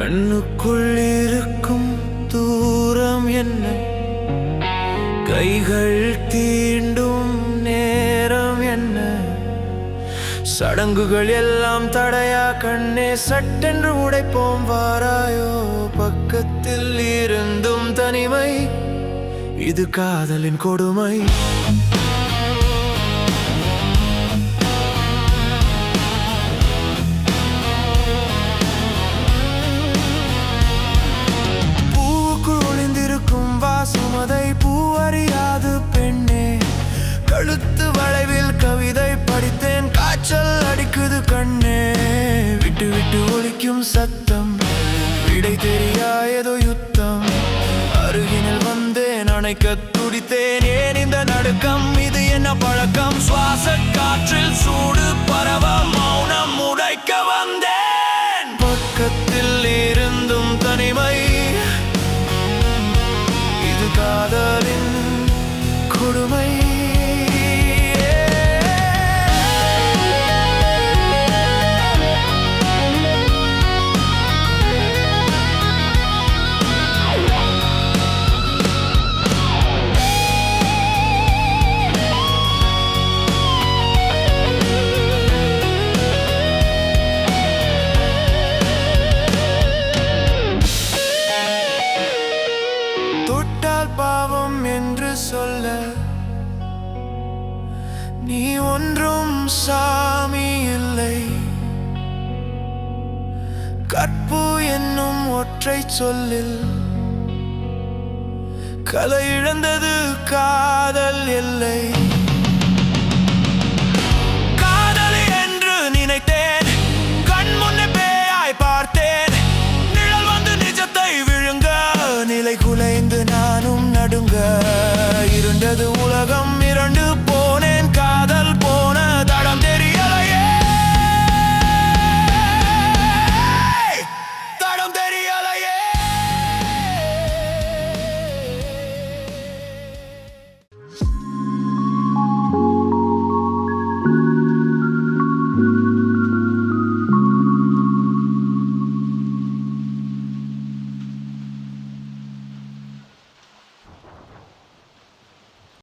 கண்ணுக்குள் இருக்கும் தூரம் என்ன, கைகள் தீண்டும் நேரம் என்ன, சடங்குகள் எல்லாம் தடையா கண்ணே, சட்டென்று உடைப்போம் வாராயோ. பக்கத்தில் இருந்தும் தனிமை, இது காதலின் கொடுமை. சுமதை பூ அறியாது பெண்ணே, கழுத்து வளைவில் கவிதை படித்தேன், காய்ச்சல் அடிக்குது கண்ணே. விட்டு விட்டு ஒலிக்கும் சத்தம், விடை தெரியா ஏதோ யுத்தம். அருகினில் வந்தேன், அணைக்க துடித்தேன், ஏன் இந்த நடுக்கம்? இது என்ன பழக்கம்? சுவாச காற்றில் சூடு பரவ மௌனம் உடைக்க வந்தேன். பக்கத்தில் இருந்தும் தனிமை, காதலின் கொடுமை. பாவம் என்று சொல்ல நீ ஒன்றும் சாமி இல்லை. கற்பு என்னும் ஒற்றை சொல்லில் கலை இழந்தது காதல் எல்லை.